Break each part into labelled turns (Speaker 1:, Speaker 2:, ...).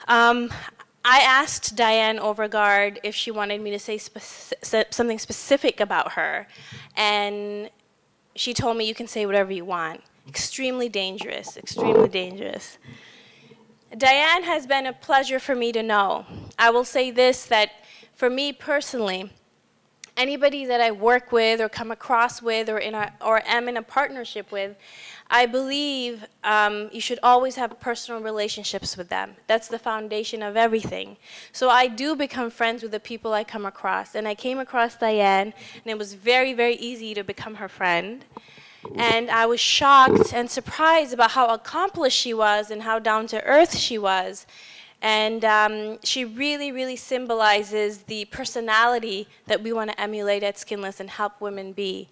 Speaker 1: I asked Diane Overgard if she wanted me to say something specific about her, and she told me you can say whatever you want. Extremely dangerous, extremely dangerous. Diane has been a pleasure for me to know. I will say this, that for me personally, anybody that I work with or come across with or am in a partnership with, I believe you should always have personal relationships with them. That's the foundation of everything. So I do become friends with the people I come across. And I came across Diane, and it was very, very easy to become her friend. And I was shocked and surprised about how accomplished she was and how down to earth she was. And she really, really symbolizes the personality that we want to emulate at Skinless and help women be.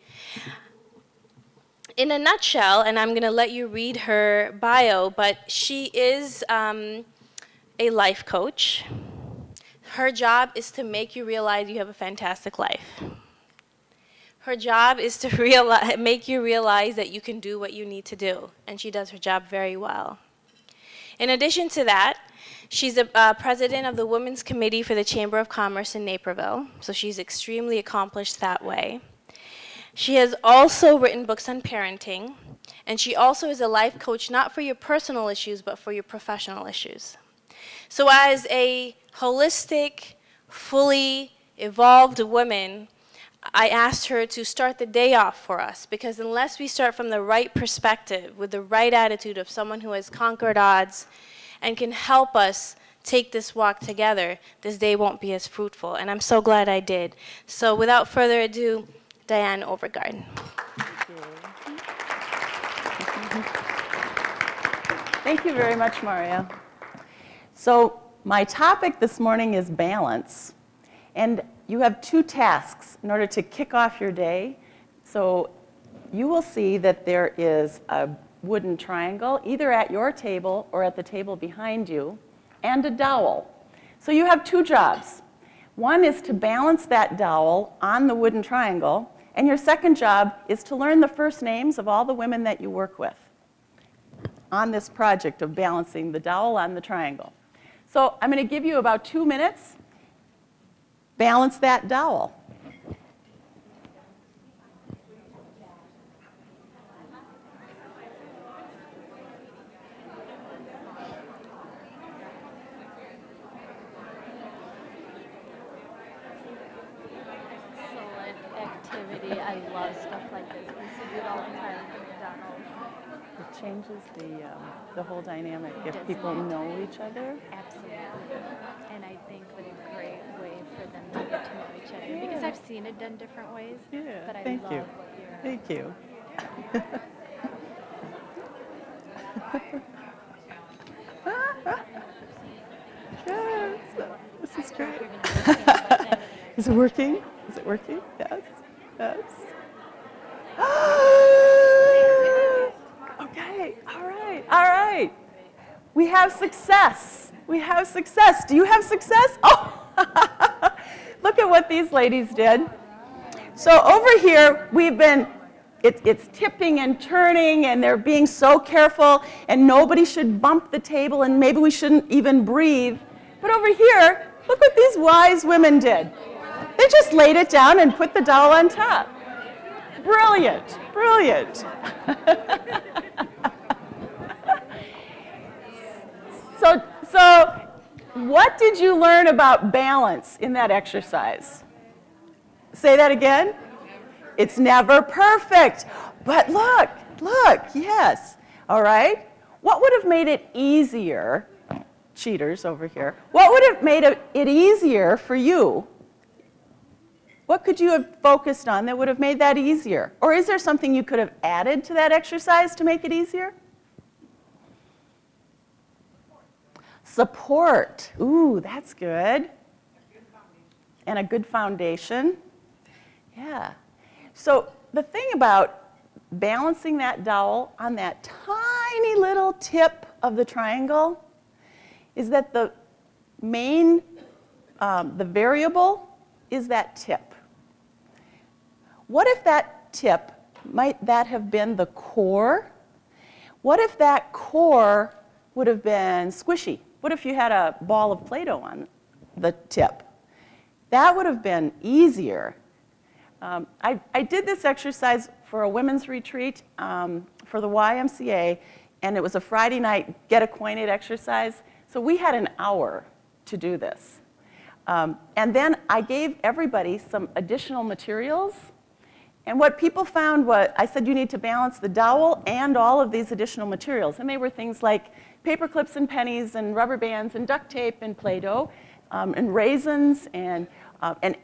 Speaker 1: In a nutshell, and I'm going to let you read her bio, but she is a life coach. Her job is to make you realize you have a fantastic life. Her job is to make you realize that you can do what you need to do, and she does her job very well. In addition to that, she's a president of the Women's Committee for the Chamber of Commerce in Naperville, so she's extremely accomplished that way. She has also written books on parenting, and she also is a life coach, not for your personal issues, but for your professional issues. So as a holistic, fully evolved woman, I asked her to start the day off for us, because unless we start from the right perspective, with the right attitude of someone who has conquered odds and can help us take this walk together, this day won't be as fruitful. And I'm so glad I did. So without further ado, Diane Overgard.
Speaker 2: Thank you very much, Maria. So my topic this morning is balance. And you have two tasks in order to kick off your day. So you will see that there is a wooden triangle, either at your table or at the table behind you, and a dowel. So you have two jobs. One is to balance that dowel on the wooden triangle, and your second job is to learn the first names of all the women that you work with on this project of balancing the dowel on the triangle. So I'm going to give you about 2 minutes. Balance that dowel.
Speaker 3: Excellent activity. I love stuff like this. We used to do it all the time at McDonald's.
Speaker 2: It changes the whole dynamic if people know each other.
Speaker 3: Absolutely. And I think what a great way for them to get to know each other. Because I've seen it done different ways.
Speaker 2: Yeah,
Speaker 3: but I
Speaker 2: thank
Speaker 3: love
Speaker 2: you.
Speaker 3: What you're
Speaker 2: Thank you. Yes, this is great. Is it working? Is it working? Yes. Yes. Okay. All right. All right. We have success. We have success. Do you have success? Oh, look at what these ladies did. So over here, we've been, it's tipping and turning, and they're being so careful, and nobody should bump the table, and maybe we shouldn't even breathe. But over here, look what these wise women did. They just laid it down and put the dowel on top. Brilliant, brilliant. So what did you learn about balance in that exercise? Say that again. It's never perfect. But look, yes. All right. What would have made it easier, cheaters over here, what would have made it easier for you? What could you have focused on that would have made that easier? Or is there something you could have added to that exercise to make it easier? Support. Ooh, that's good. And a good foundation. Yeah. So the thing about balancing that dowel on that tiny little tip of the triangle is that the main, the variable is that tip. What if that tip, might that have been the core? What if that core would have been squishy? What if you had a ball of Play-Doh on the tip? That would have been easier. I did this exercise for a women's retreat for the YMCA, and it was a Friday night get acquainted exercise. So we had an hour to do this. And then I gave everybody some additional materials. And what people found was, I said you need to balance the dowel and all of these additional materials. And they were things like paper clips and pennies and rubber bands and duct tape and Play-Doh and raisins and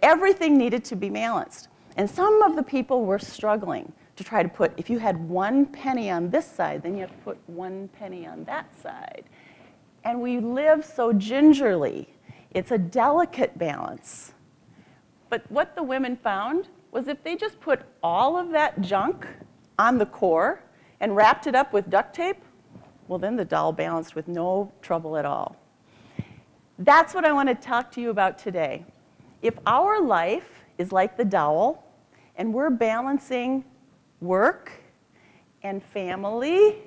Speaker 2: everything needed to be balanced. And some of the people were struggling to try to put, if you had 1 penny on this side, then you have to put 1 penny on that side. And we live so gingerly. It's a delicate balance. But what the women found was if they just put all of that junk on the core and wrapped it up with duct tape, well, then the dowel balanced with no trouble at all. That's what I want to talk to you about today. If our life is like the dowel, and we're balancing work and family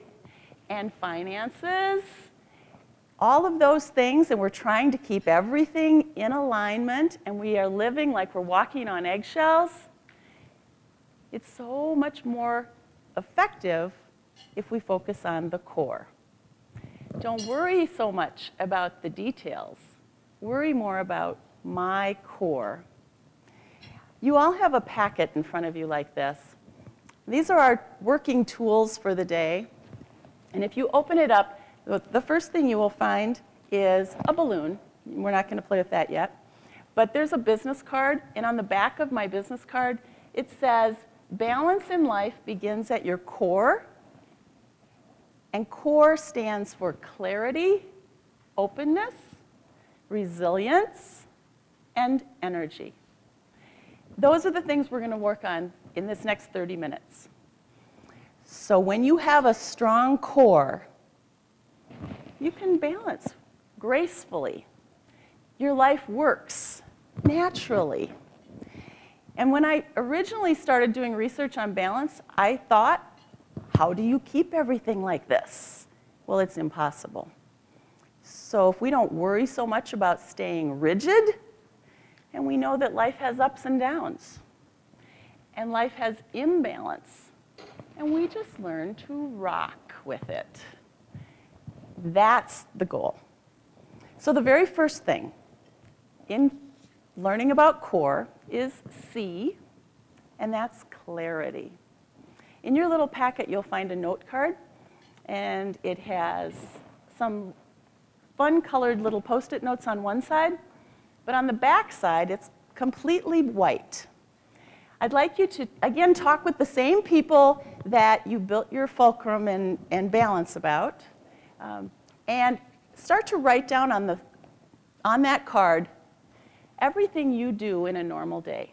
Speaker 2: and finances, all of those things, and we're trying to keep everything in alignment, and we are living like we're walking on eggshells, it's so much more effective if we focus on the core. Don't worry so much about the details. Worry more about my core. You all have a packet in front of you like this. These are our working tools for the day. And if you open it up, the first thing you will find is a balloon. We're not going to play with that yet. But there's a business card, and on the back of my business card, it says, balance in life begins at your core. And core stands for clarity, openness, resilience, and energy. Those are the things we're going to work on in this next 30 minutes. So when you have a strong core, you can balance gracefully. Your life works naturally. And when I originally started doing research on balance, I thought, how do you keep everything like this? Well, it's impossible. So if we don't worry so much about staying rigid, and we know that life has ups and downs, and life has imbalance, and we just learn to rock with it. That's the goal. So the very first thing in learning about core is C, and that's clarity. In your little packet, you'll find a note card, and it has some fun-colored little Post-it notes on one side, but on the back side, it's completely white. I'd like you to, again, talk with the same people that you built your fulcrum and balance about, and start to write down on that card everything you do in a normal day.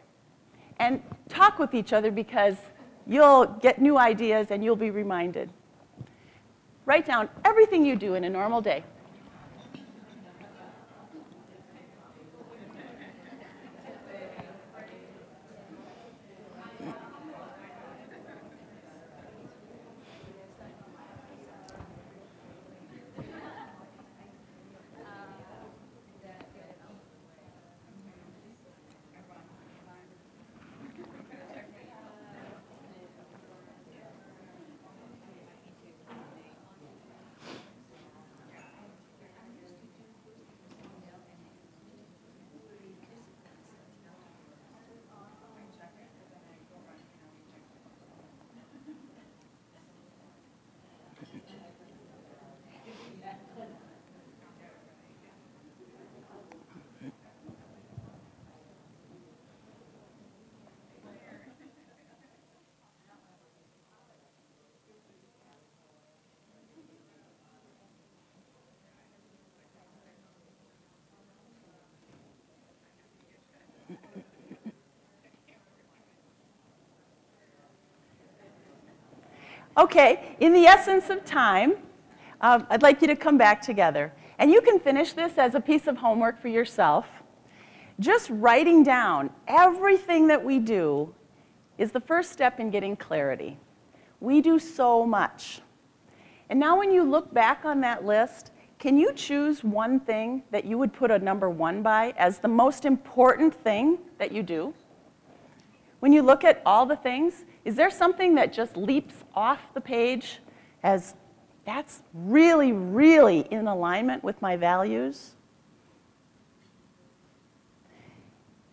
Speaker 2: And talk with each other because you'll get new ideas and you'll be reminded. Write down everything you do in a normal day. Okay, in the essence of time, I'd like you to come back together. And you can finish this as a piece of homework for yourself. Just writing down everything that we do is the first step in getting clarity. We do so much. And now when you look back on that list, Can you choose one thing that you would put a number 1 by as the most important thing that you do? When you look at all the things, is there something that just leaps off the page as that's really, really in alignment with my values?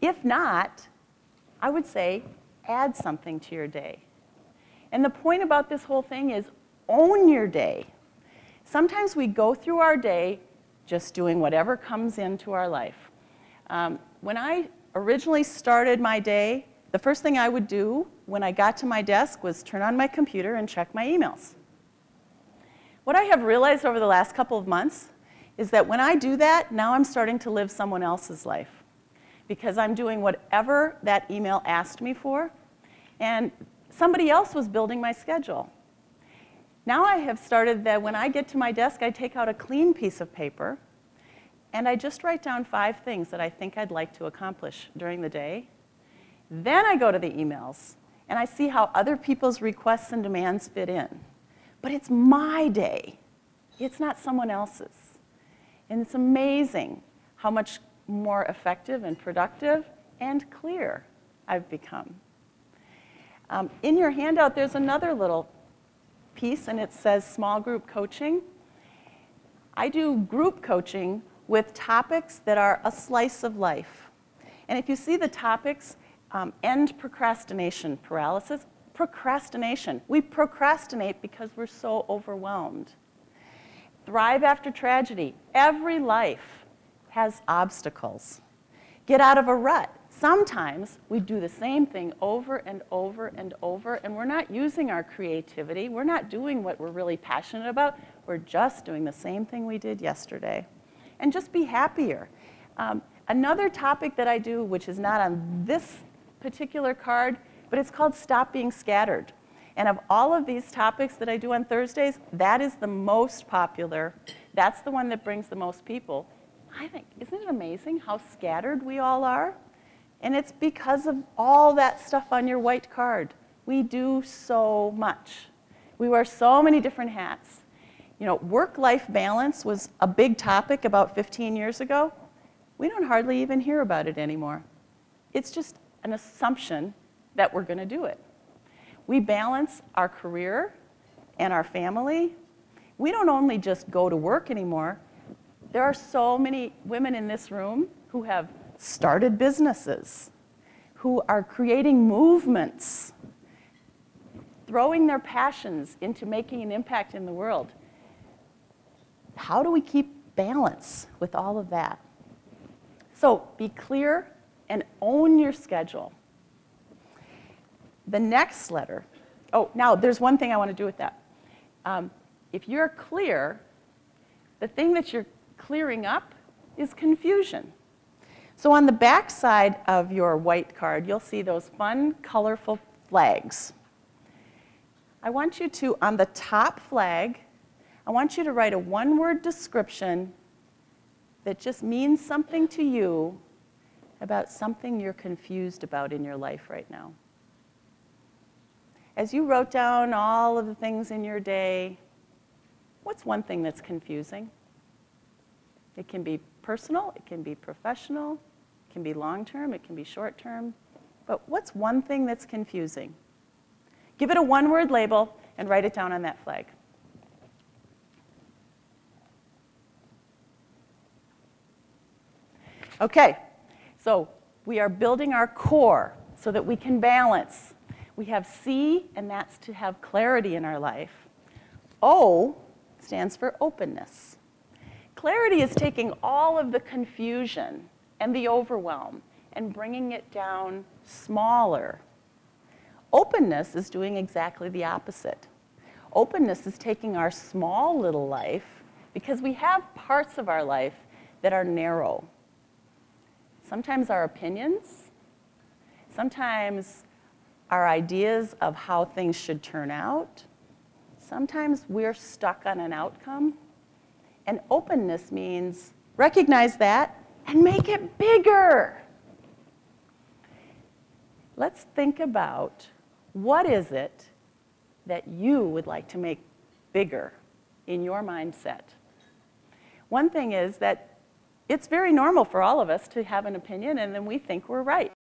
Speaker 2: If not, I would say add something to your day. And the point about this whole thing is own your day. Sometimes we go through our day just doing whatever comes into our life. When I originally started my day, the first thing I would do when I got to my desk was turn on my computer and check my emails. What I have realized over the last couple of months is that when I do that, now I'm starting to live someone else's life, because I'm doing whatever that email asked me for, and somebody else was building my schedule. Now I have started that when I get to my desk, I take out a clean piece of paper, and I just write down 5 things that I think I'd like to accomplish during the day. Then I go to the emails, and I see how other people's requests and demands fit in. But it's my day. It's not someone else's. And it's amazing how much more effective and productive and clear I've become. In your handout, there's another little piece, and it says small group coaching. I do group coaching with topics that are a slice of life. And if you see the topics, end procrastination paralysis. Procrastination. We procrastinate because we're so overwhelmed. Thrive after tragedy. Every life has obstacles. Get out of a rut. Sometimes we do the same thing over and over and over, and we're not using our creativity. We're not doing what we're really passionate about. We're just doing the same thing we did yesterday. And just be happier. Another topic that I do, which is not on this particular card, but it's called Stop Being Scattered. And of all of these topics that I do on Thursdays, that is the most popular. That's the one that brings the most people. I think, isn't it amazing how scattered we all are? And it's because of all that stuff on your white card. We do so much. We wear so many different hats. You know, work-life balance was a big topic about 15 years ago. We don't hardly even hear about it anymore. It's just an assumption that we're going to do it. We balance our career and our family. We don't only just go to work anymore. There are so many women in this room who have started businesses, who are creating movements, throwing their passions into making an impact in the world. How do we keep balance with all of that? So be clear and own your schedule. The next letter, now there's one thing I want to do with that. If you're clear, the thing that you're clearing up is confusion. So on the back side of your white card, you'll see those fun, colorful flags. I want you to, on the top flag, I want you to write a one-word description that just means something to you about something you're confused about in your life right now. As you wrote down all of the things in your day, what's one thing that's confusing? It can be personal, it can be professional, it can be long-term, it can be short-term. But what's one thing that's confusing? Give it a one-word label and write it down on that flag. Okay, so we are building our core so that we can balance. We have C, and that's to have clarity in our life. O stands for openness. Clarity is taking all of the confusion and the overwhelm and bringing it down smaller. Openness is doing exactly the opposite. Openness is taking our small little life, because we have parts of our life that are narrow. Sometimes our opinions, sometimes our ideas of how things should turn out. Sometimes we're stuck on an outcome. And openness means recognize that and make it bigger. Let's think about what is it that you would like to make bigger in your mindset. One thing is that it's very normal for all of us to have an opinion and then we think we're right.